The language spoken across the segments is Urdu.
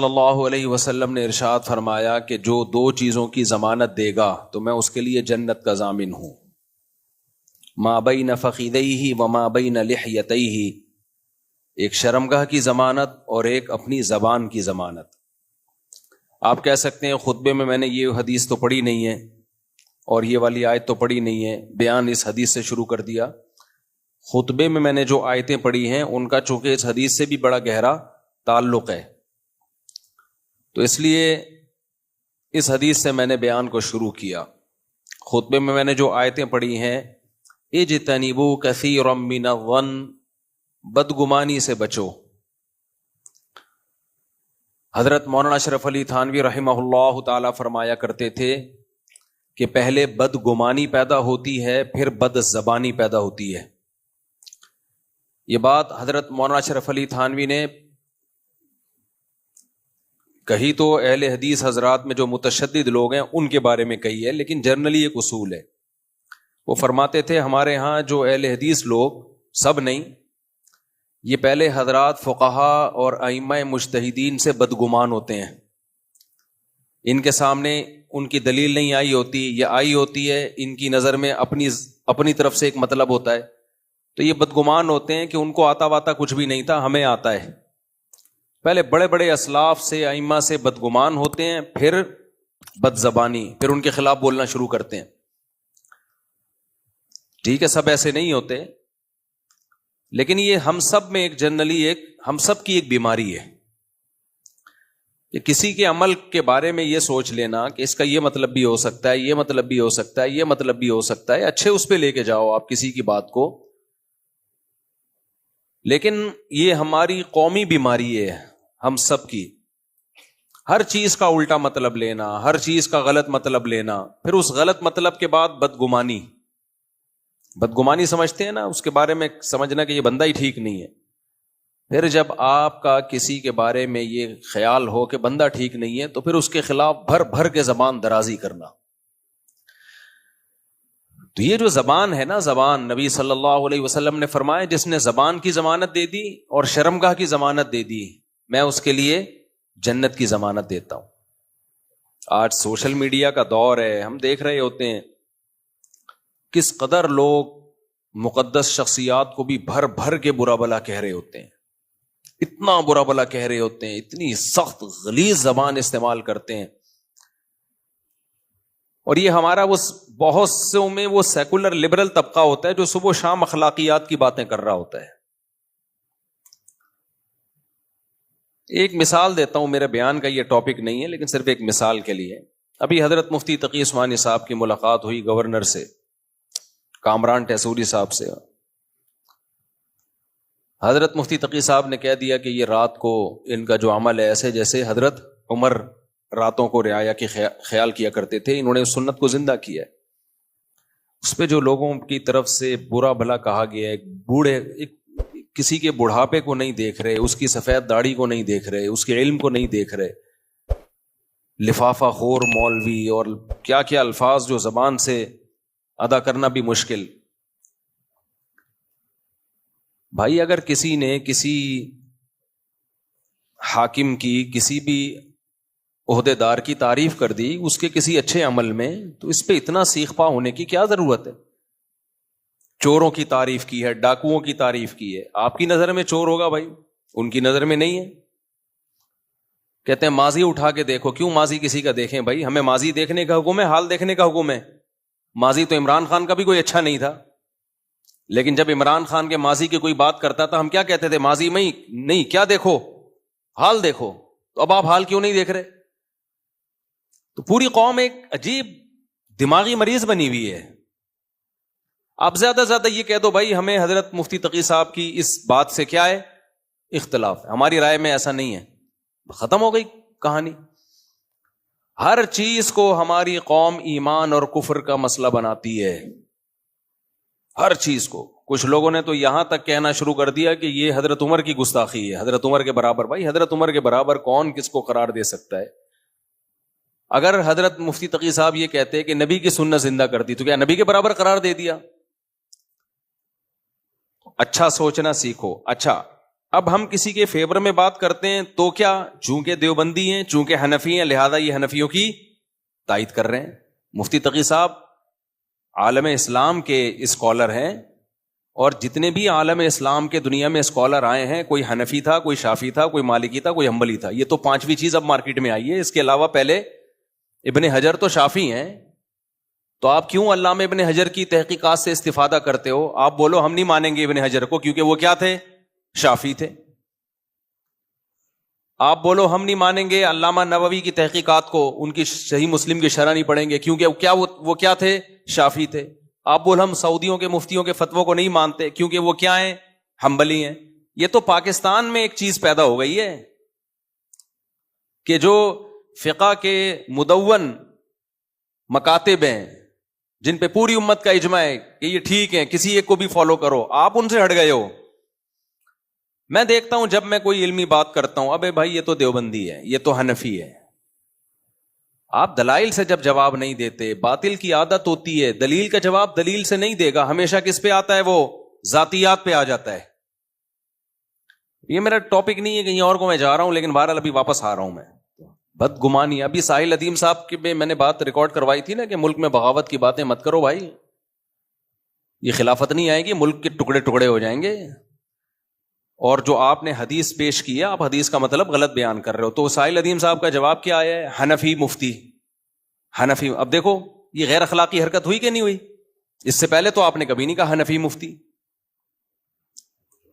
صلی اللہ علیہ وسلم نے ارشاد فرمایا کہ جو دو چیزوں کی ضمانت دے گا تو میں اس کے لیے جنت کا ضامن ہوں، ما بین فخذیہ وما بین لحیتیہ، ایک شرمگاہ کی ضمانت اور ایک اپنی زبان کی ضمانت۔ آپ کہہ سکتے ہیں خطبے میں نے یہ حدیث تو پڑھی نہیں ہے اور یہ والی آیت تو پڑھی نہیں ہے، بیان اس حدیث سے شروع کر دیا۔ خطبے میں نے جو آیتیں پڑھی ہیں ان کا چونکہ اس حدیث سے بھی بڑا گہرا تعلق ہے، تو اس لیے اس حدیث سے میں نے بیان کو شروع کیا۔ خطبے میں نے جو آیتیں پڑھی ہیں، اجتنبوا کثیرا من الظن، بدگمانی سے بچو۔ حضرت مولانا اشرف علی تھانوی رحمہ اللہ تعالی فرمایا کرتے تھے کہ پہلے بدگمانی پیدا ہوتی ہے، پھر بد زبانی پیدا ہوتی ہے۔ یہ بات حضرت مولانا اشرف علی تھانوی نے کہی تو اہل حدیث حضرات میں جو متشدد لوگ ہیں ان کے بارے میں کہی ہے، لیکن جنرلی ایک اصول ہے۔ وہ فرماتے تھے ہمارے ہاں جو اہل حدیث لوگ، سب نہیں، یہ پہلے حضرات فقہا اور ائمہ مجتہدین سے بدگمان ہوتے ہیں۔ ان کے سامنے ان کی دلیل نہیں آئی ہوتی یا آئی ہوتی ہے، ان کی نظر میں اپنی طرف سے ایک مطلب ہوتا ہے، تو یہ بدگمان ہوتے ہیں کہ ان کو آتا واتا کچھ بھی نہیں تھا، ہمیں آتا ہے۔ پہلے بڑے بڑے اسلاف سے، ائمہ سے بدگمان ہوتے ہیں، پھر بد زبانی، پھر ان کے خلاف بولنا شروع کرتے ہیں۔ ٹھیک ہے، سب ایسے نہیں ہوتے، لیکن یہ ہم سب میں ایک جنرلی ہم سب کی ایک بیماری ہے کہ کسی کے عمل کے بارے میں یہ سوچ لینا کہ اس کا یہ مطلب بھی ہو سکتا ہے، یہ مطلب بھی ہو سکتا ہے، یہ مطلب بھی ہو سکتا ہے، اچھے اس پہ لے کے جاؤ آپ کسی کی بات کو، لیکن یہ ہماری قومی بیماری ہے ہم سب کی۔ ہر چیز کا الٹا مطلب لینا، ہر چیز کا غلط مطلب لینا، پھر اس غلط مطلب کے بعد بدگمانی سمجھتے ہیں نا، اس کے بارے میں سمجھنا کہ یہ بندہ ہی ٹھیک نہیں ہے۔ پھر جب آپ کا کسی کے بارے میں یہ خیال ہو کہ بندہ ٹھیک نہیں ہے، تو پھر اس کے خلاف بھر بھر کے زبان درازی کرنا۔ تو یہ جو زبان ہے نا، زبان، نبی صلی اللہ علیہ وسلم نے فرمایا جس نے زبان کی ضمانت دے دی اور شرمگاہ کی ضمانت دے دی، میں اس کے لیے جنت کی ضمانت دیتا ہوں۔ آج سوشل میڈیا کا دور ہے، ہم دیکھ رہے ہوتے ہیں کس قدر لوگ مقدس شخصیات کو بھی بھر بھر کے برا بلا کہہ رہے ہوتے ہیں، اتنا برا بلا کہہ رہے ہوتے ہیں، اتنی سخت غلیظ زبان استعمال کرتے ہیں۔ اور یہ ہمارا وہ بہت سے میں وہ سیکولر لبرل طبقہ ہوتا ہے جو صبح و شام اخلاقیات کی باتیں کر رہا ہوتا ہے۔ ایک مثال دیتا ہوں، میرے بیان کا یہ ٹاپک نہیں ہے لیکن صرف ایک مثال کے لیے۔ ابھی حضرت مفتی تقی عثمانی صاحب کی ملاقات ہوئی گورنر سے، کامران ٹیسوری صاحب سے۔ حضرت مفتی تقی صاحب نے کہہ دیا کہ یہ رات کو ان کا جو عمل ہے ایسے جیسے حضرت عمر راتوں کو رعایا کی خیال کیا کرتے تھے، انہوں نے اس سنت کو زندہ کیا ہے۔ اس پہ جو لوگوں کی طرف سے برا بھلا کہا گیا ہے، کسی کے بڑھاپے کو نہیں دیکھ رہے، اس کی سفید داڑھی کو نہیں دیکھ رہے، اس کے علم کو نہیں دیکھ رہے، لفافہ خور مولوی اور کیا کیا الفاظ جو زبان سے ادا کرنا بھی مشکل۔ بھائی اگر کسی نے کسی حاکم کی، کسی بھی عہدے دار کی تعریف کر دی اس کے کسی اچھے عمل میں، تو اس پہ اتنا سیخ پا ہونے کی کیا ضرورت ہے؟ چوروں کی تعریف کی ہے، ڈاکوؤں کی تعریف کی ہے، آپ کی نظر میں چور ہوگا بھائی، ان کی نظر میں نہیں ہے۔ کہتے ہیں ماضی اٹھا کے دیکھو، کیوں ماضی کسی کا دیکھیں بھائی؟ ہمیں ماضی دیکھنے کا حکم ہے، حال دیکھنے کا حکم ہے۔ ماضی تو عمران خان کا بھی کوئی اچھا نہیں تھا، لیکن جب عمران خان کے ماضی کی کوئی بات کرتا تھا ہم کیا کہتے تھے؟ ماضی میں نہیں، کیا دیکھو؟ حال دیکھو۔ تو اب آپ حال کیوں نہیں دیکھ رہے؟ تو پوری قوم ایک عجیب دماغی مریض بنی ہوئی ہے۔ آپ زیادہ سے زیادہ یہ کہہ دو بھائی ہمیں حضرت مفتی تقی صاحب کی اس بات سے کیا ہے؟ اختلاف ہے، ہماری رائے میں ایسا نہیں ہے، ختم ہو گئی کہانی۔ ہر چیز کو ہماری قوم ایمان اور کفر کا مسئلہ بناتی ہے، ہر چیز کو۔ کچھ لوگوں نے تو یہاں تک کہنا شروع کر دیا کہ یہ حضرت عمر کی گستاخی ہے، حضرت عمر کے برابر۔ بھائی حضرت عمر کے برابر کون کس کو قرار دے سکتا ہے؟ اگر حضرت مفتی تقی صاحب یہ کہتے کہ نبی کی سنت زندہ کر دی، تو کیا نبی کے برابر قرار دے دیا؟ اچھا سوچنا سیکھو۔ اچھا اب ہم کسی کے فیور میں بات کرتے ہیں تو کیا، چونکہ دیوبندی ہیں، چونکہ حنفی ہیں، لہذا یہ حنفیوں کی تائید کر رہے ہیں. مفتی تقی صاحب عالم اسلام کے اسکالر ہیں، اور جتنے بھی عالم اسلام کے دنیا میں اسکالر آئے ہیں، کوئی حنفی تھا، کوئی شافی تھا، کوئی مالکی تھا، کوئی حنبلی تھا. یہ تو پانچویں چیز اب مارکیٹ میں آئی ہے. اس کے علاوہ پہلے ابن حجر تو شافی ہیں، تو آپ کیوں علامہ ابن حجر کی تحقیقات سے استفادہ کرتے ہو؟ آپ بولو ہم نہیں مانیں گے ابن حجر کو، کیونکہ وہ کیا تھے؟ شافی تھے. آپ بولو ہم نہیں مانیں گے علامہ نووی کی تحقیقات کو، ان کی صحیح مسلم کی شرح نہیں پڑھیں گے، کیونکہ وہ کیا تھے؟ شافی تھے. آپ بول ہم سعودیوں کے مفتیوں کے فتووں کو نہیں مانتے، کیونکہ وہ کیا ہیں؟ حنبلی ہیں. یہ تو پاکستان میں ایک چیز پیدا ہو گئی ہے کہ جو فقہ کے مدون مکاتب ہیں، جن پہ پوری امت کا اجماع ہے کہ یہ ٹھیک ہے، کسی ایک کو بھی فالو کرو، آپ ان سے ہٹ گئے ہو. میں دیکھتا ہوں جب میں کوئی علمی بات کرتا ہوں، ابے بھائی یہ تو دیوبندی ہے، یہ تو حنفی ہے. آپ دلائل سے جب جواب نہیں دیتے، باطل کی عادت ہوتی ہے دلیل کا جواب دلیل سے نہیں دے گا، ہمیشہ کس پہ آتا ہے؟ وہ ذاتیات پہ آ جاتا ہے. یہ میرا ٹاپک نہیں ہے، کہیں اور کو میں جا رہا ہوں، لیکن بہرحال ابھی واپس آ رہا ہوں. میں بدگمانی، ابھی ساحل ادیم صاحب کی میں نے بات ریکارڈ کروائی تھی نا کہ ملک میں بغاوت کی باتیں مت کرو بھائی، یہ خلافت نہیں آئے گی، ملک کے ٹکڑے ٹکڑے ہو جائیں گے. اور جو آپ نے حدیث پیش کی ہے، آپ حدیث کا مطلب غلط بیان کر رہے ہو. تو ساحل ادیم صاحب کا جواب کیا آیا ہے؟ حنفی مفتی، حنفی. اب دیکھو یہ غیر اخلاقی حرکت ہوئی کہ نہیں ہوئی؟ اس سے پہلے تو آپ نے کبھی نہیں کہا حنفی مفتی.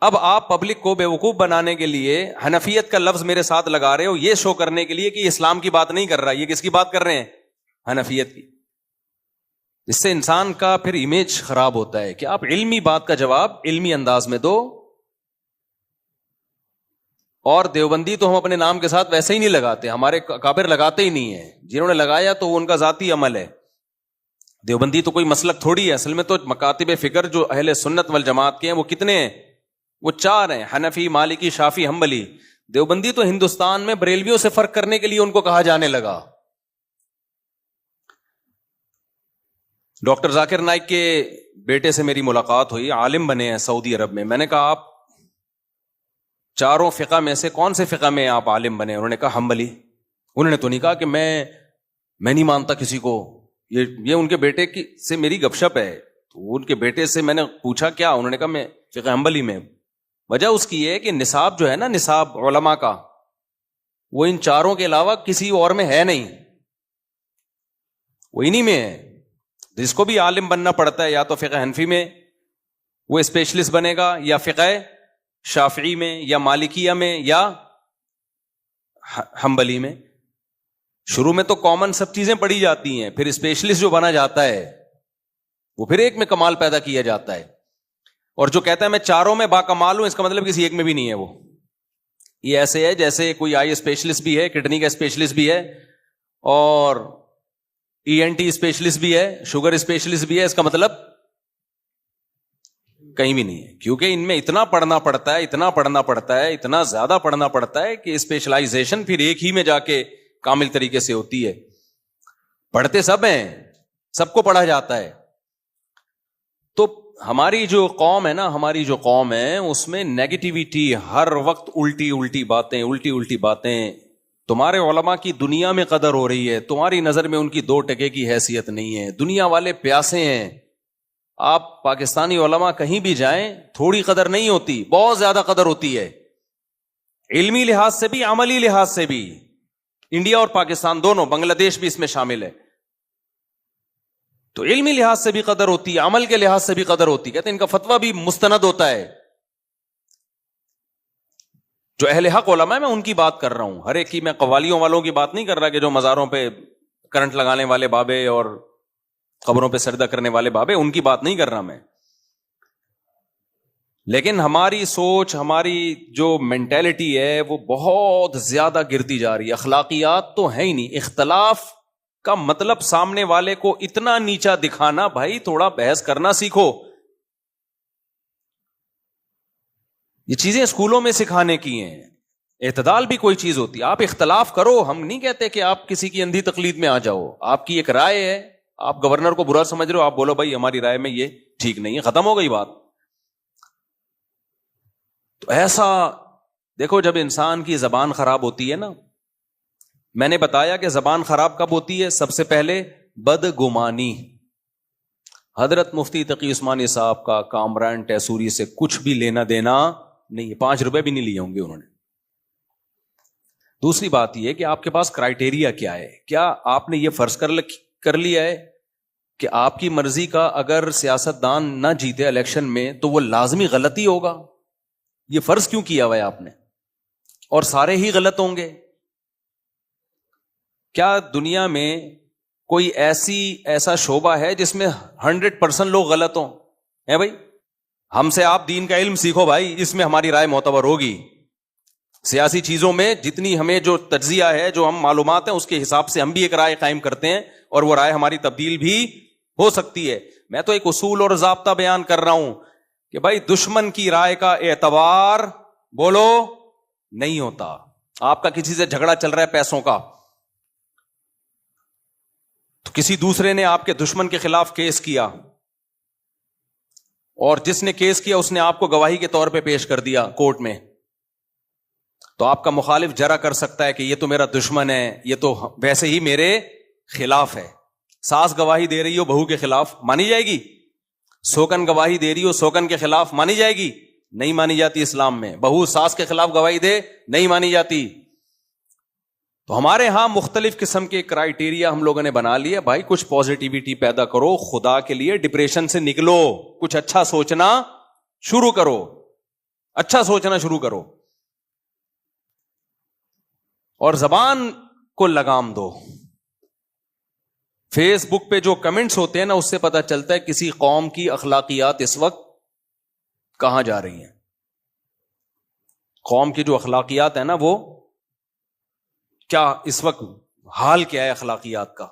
اب آپ پبلک کو بیوقوف بنانے کے لیے حنفیت کا لفظ میرے ساتھ لگا رہے ہو، یہ شو کرنے کے لیے کہ یہ اسلام کی بات نہیں کر رہا، یہ کس کی بات کر رہے ہیں؟ حنفیت کی. اس سے انسان کا پھر امیج خراب ہوتا ہے کہ آپ علمی بات کا جواب علمی انداز میں دو. اور دیوبندی تو ہم اپنے نام کے ساتھ ویسے ہی نہیں لگاتے، ہمارے اکابر لگاتے ہی نہیں ہیں. جنہوں نے لگایا تو وہ ان کا ذاتی عمل ہے. دیوبندی تو کوئی مسلک تھوڑی ہے، اصل میں تو مکاتب فکر جو اہل سنت والجماعت کے ہیں وہ کتنے ہیں؟ وہ 4 ہیں، حنفی، مالکی، شافی، حنبلی. دیوبندی تو ہندوستان میں بریلویوں سے فرق کرنے کے لیے ان کو کہا جانے لگا. ڈاکٹر ذاکر نائک کے بیٹے سے میری ملاقات ہوئی، عالم بنے ہیں سعودی عرب میں. میں نے کہا آپ 4 فقہ میں سے کون سے فقہ میں آپ عالم بنے؟ انہوں نے کہا حنبلی. انہوں نے تو نہیں کہا کہ میں نہیں مانتا کسی کو. یہ ان کے بیٹے کی سے میری گپ شپ ہے. تو ان کے بیٹے سے میں نے پوچھا کیا؟ انہوں نے کہا میں فقہ حنبلی میں. وجہ اس کی ہے کہ نصاب جو ہے نا، نصاب علماء کا، وہ ان 4 کے علاوہ کسی اور میں ہے نہیں، وہ انہی میں ہے. جس کو بھی عالم بننا پڑتا ہے یا تو فقہ حنفی میں وہ اسپیشلسٹ بنے گا، یا فقہ شافعی میں، یا مالکیہ میں، یا حنبلی میں. شروع میں تو کامن سب چیزیں پڑھی جاتی ہیں، پھر اسپیشلسٹ جو بنا جاتا ہے وہ پھر ایک میں کمال پیدا کیا جاتا ہے. اور جو کہتا ہے میں 4 میں باکمال ہوں، اس کا مطلب کسی ایک میں بھی نہیں ہے. وہ یہ ایسے ہے جیسے کوئی آئی اسپیشلسٹ بھی ہے، کڈنی کا اسپیشلسٹ بھی ہے، اور ENT اسپیشلسٹ بھی ہے، شوگر اسپیشلسٹ بھی ہے. اس کا مطلب کہیں بھی نہیں ہے، کیونکہ ان میں اتنا پڑھنا پڑتا ہے، اتنا پڑھنا پڑتا ہے، اتنا زیادہ پڑھنا پڑتا ہے کہ اسپیشلائزیشن پھر ایک ہی میں جا کے کامل طریقے سے ہوتی ہے. پڑھتے سب ہیں، سب کو پڑھا جاتا ہے. تو ہماری جو قوم ہے نا، ہماری جو قوم ہے اس میں نیگیٹیویٹی، ہر وقت الٹی الٹی باتیں. تمہارے علماء کی دنیا میں قدر ہو رہی ہے، تمہاری نظر میں ان کی 2 ٹکے کی حیثیت نہیں ہے. دنیا والے پیاسے ہیں. آپ پاکستانی علماء کہیں بھی جائیں، تھوڑی قدر نہیں ہوتی، بہت زیادہ قدر ہوتی ہے، علمی لحاظ سے بھی، عملی لحاظ سے بھی. انڈیا اور پاکستان دونوں، بنگلہ دیش بھی اس میں شامل ہے. تو علمی لحاظ سے بھی قدر ہوتی ہے، عمل کے لحاظ سے بھی قدر ہوتی ہے. کہتے ہیں ان کا فتویٰ بھی مستند ہوتا ہے. جو اہل حق علماء ہے، میں ان کی بات کر رہا ہوں، ہر ایک کی. میں قوالیوں والوں کی بات نہیں کر رہا کہ جو مزاروں پہ کرنٹ لگانے والے بابے اور قبروں پہ سجدہ کرنے والے بابے، ان کی بات نہیں کر رہا میں. لیکن ہماری سوچ، ہماری جو مینٹیلٹی ہے وہ بہت زیادہ گرتی جا رہی ہے. اخلاقیات تو ہے ہی نہیں. اختلاف کا مطلب سامنے والے کو اتنا نیچا دکھانا. بھائی تھوڑا بحث کرنا سیکھو. یہ چیزیں اسکولوں میں سکھانے کی ہیں. اعتدال بھی کوئی چیز ہوتی ہے. آپ اختلاف کرو، ہم نہیں کہتے کہ آپ کسی کی اندھی تقلید میں آ جاؤ. آپ کی ایک رائے ہے، آپ گورنر کو برا سمجھ رہے ہو، آپ بولو بھائی ہماری رائے میں یہ ٹھیک نہیں ہے، ختم ہو گئی بات. تو ایسا دیکھو جب انسان کی زبان خراب ہوتی ہے نا، میں نے بتایا کہ زبان خراب کب ہوتی ہے؟ سب سے پہلے بدگمانی. حضرت مفتی تقی عثمانی صاحب کا کامران ٹیسوری سے کچھ بھی لینا دینا نہیں، 5 روپے بھی نہیں لیے ہوں گے انہوں نے. دوسری بات یہ کہ آپ کے پاس کرائٹیریا کیا ہے؟ کیا آپ نے یہ فرض کر لیا ہے کہ آپ کی مرضی کا اگر سیاستدان نہ جیتے الیکشن میں تو وہ لازمی غلطی ہوگا؟ یہ فرض کیوں کیا ہوا ہے آپ نے؟ اور سارے ہی غلط ہوں گے؟ کیا دنیا میں کوئی ایسا شعبہ ہے جس میں 100% لوگ غلط ہوں؟ ہے بھائی، ہم سے آپ دین کا علم سیکھو بھائی، اس میں ہماری رائے معتبر ہوگی. سیاسی چیزوں میں جتنی ہمیں جو تجزیہ ہے، جو ہم معلومات ہیں، اس کے حساب سے ہم بھی ایک رائے قائم کرتے ہیں، اور وہ رائے ہماری تبدیل بھی ہو سکتی ہے. میں تو ایک اصول اور ضابطہ بیان کر رہا ہوں کہ بھائی دشمن کی رائے کا اعتبار بولو نہیں ہوتا. آپ کا کسی سے جھگڑا چل رہا ہے پیسوں کا، تو کسی دوسرے نے آپ کے دشمن کے خلاف کیس کیا، اور جس نے کیس کیا اس نے آپ کو گواہی کے طور پہ پیش کر دیا کورٹ میں، تو آپ کا مخالف جرا کر سکتا ہے کہ یہ تو میرا دشمن ہے، یہ تو ویسے ہی میرے خلاف ہے. ساس گواہی دے رہی ہو بہو کے خلاف، مانی جائے گی؟ سوکن گواہی دے رہی ہو سوکن کے خلاف، مانی جائے گی؟ نہیں مانی جاتی. اسلام میں بہو ساس کے خلاف گواہی دے نہیں مانی جاتی. تو ہمارے ہاں مختلف قسم کے کرائیٹیریا ہم لوگوں نے بنا لیا. بھائی کچھ پازیٹیوٹی پیدا کرو خدا کے لیے، ڈپریشن سے نکلو، کچھ اچھا سوچنا شروع کرو، اچھا سوچنا شروع کرو، اور زبان کو لگام دو. فیس بک پہ جو کمنٹس ہوتے ہیں نا، اس سے پتہ چلتا ہے کسی قوم کی اخلاقیات اس وقت کہاں جا رہی ہیں. قوم کی جو اخلاقیات ہیں نا، وہ کیا اس وقت حال کیا ہے اخلاقیات کا؟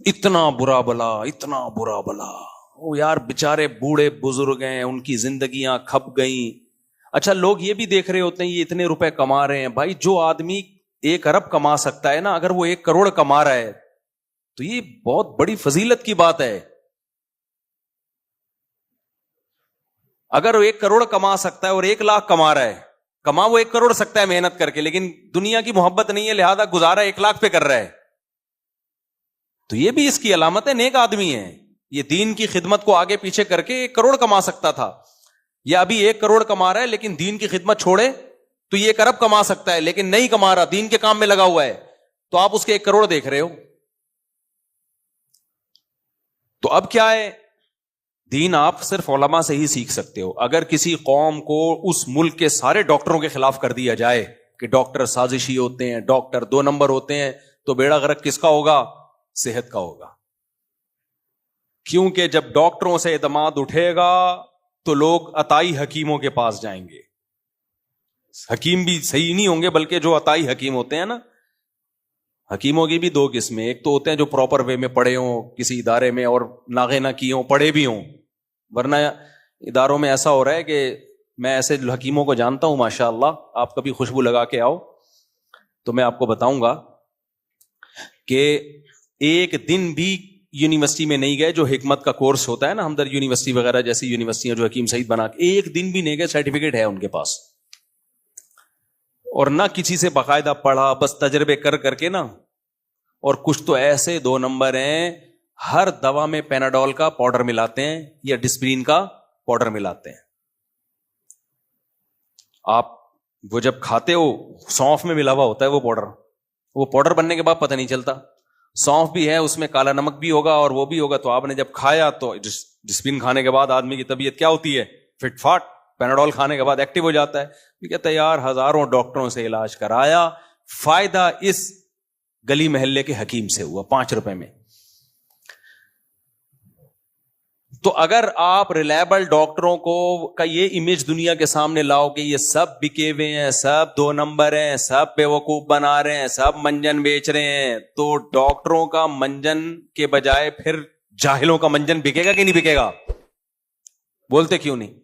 اتنا برا بلا، اتنا برا بلا. وہ یار بےچارے بوڑھے بزرگ ہیں، ان کی زندگیاں کھپ گئیں. اچھا لوگ یہ بھی دیکھ رہے ہوتے ہیں یہ اتنے روپے کما رہے ہیں. بھائی جو آدمی 1 ارب کما سکتا ہے نا، اگر وہ 1 کروڑ کما رہا ہے تو یہ بہت بڑی فضیلت کی بات ہے. اگر وہ 1 کروڑ کما سکتا ہے اور 1 لاکھ کما رہا ہے، کما وہ 1 کروڑ سکتا ہے محنت کر کے، لیکن دنیا کی محبت نہیں ہے، لہذا گزارا 1 لاکھ پہ کر رہا ہے، تو یہ بھی اس کی علامت ہے نیک آدمی ہے. یہ دین کی خدمت کو آگے پیچھے کر کے 1 کروڑ کما سکتا تھا، یا ابھی 1 کروڑ کما رہا ہے لیکن دین کی خدمت چھوڑے تو یہ 1 ارب کما سکتا ہے، لیکن نہیں کما رہا، دین کے کام میں لگا ہوا ہے، تو آپ اس کے 1 کروڑ دیکھ رہے ہو. تو اب کیا ہے؟ دین آپ صرف علماء سے ہی سیکھ سکتے ہو. اگر کسی قوم کو اس ملک کے سارے ڈاکٹروں کے خلاف کر دیا جائے کہ ڈاکٹر سازشی ہوتے ہیں، ڈاکٹر 2 نمبر ہوتے ہیں، تو بیڑا غرق کس کا ہوگا؟ صحت کا ہوگا. کیونکہ جب ڈاکٹروں سے اعتماد اٹھے گا تو لوگ عطائی حکیموں کے پاس جائیں گے. حکیم بھی صحیح نہیں ہوں گے، بلکہ جو عطائی حکیم ہوتے ہیں نا، حکیموں کی بھی 2 قسمیں. ایک تو ہوتے ہیں جو پراپر وے میں پڑھے ہوں کسی ادارے میں، اور ناغے نہ کیے ہوں، پڑھے بھی ہوں. ورنہ اداروں میں ایسا ہو رہا ہے کہ میں ایسے حکیموں کو جانتا ہوں ماشاء اللہ. آپ کبھی خوشبو لگا کے آؤ تو میں آپ کو بتاؤں گا کہ ایک دن بھی یونیورسٹی میں نہیں گئے. جو حکمت کا کورس ہوتا ہے نا، ہمدرد یونیورسٹی وغیرہ جیسی یونیورسٹیاں جو حکیم سعید بنا کے، ایک دن بھی نہیں گئے، سرٹیفکیٹ ہے ان کے پاس، اور نہ کسی سے باقاعدہ پڑھا، بس تجربے کر کر کے نا. اور کچھ تو ایسے 2 نمبر ہیں، ہر دوا میں پیناڈول کا پاؤڈر ملاتے ہیں یا ڈسپرین کا پاؤڈر ملاتے ہیں. آپ وہ جب کھاتے ہو سونف میں ملا ہوا ہوتا ہے وہ پاؤڈر بننے کے بعد پتہ نہیں چلتا. سونف بھی ہے اس میں، کالا نمک بھی ہوگا اور وہ بھی ہوگا. تو آپ نے جب کھایا تو ڈسپرین کھانے کے بعد آدمی کی طبیعت کیا ہوتی ہے؟ Fit fought. پیناڈول کھانے کے بعد ایکٹیو ہو جاتا ہے. یہ کہتا ہے یار ہزاروں ڈاکٹروں سے علاج کرایا، فائدہ اس گلی محلے کے حکیم سے ہوا 5 روپے میں. تو اگر آپ ریلائبل ڈاکٹروں کو کا یہ امیج دنیا کے سامنے لاؤ کہ یہ سب بکے ہوئے ہیں، سب 2 نمبر ہیں، سب بیوقوف بنا رہے ہیں، سب منجن بیچ رہے ہیں، تو ڈاکٹروں کا منجن کے بجائے پھر جاہلوں کا منجن بکے گا کہ نہیں بکے گا؟ بولتے کیوں نہیں؟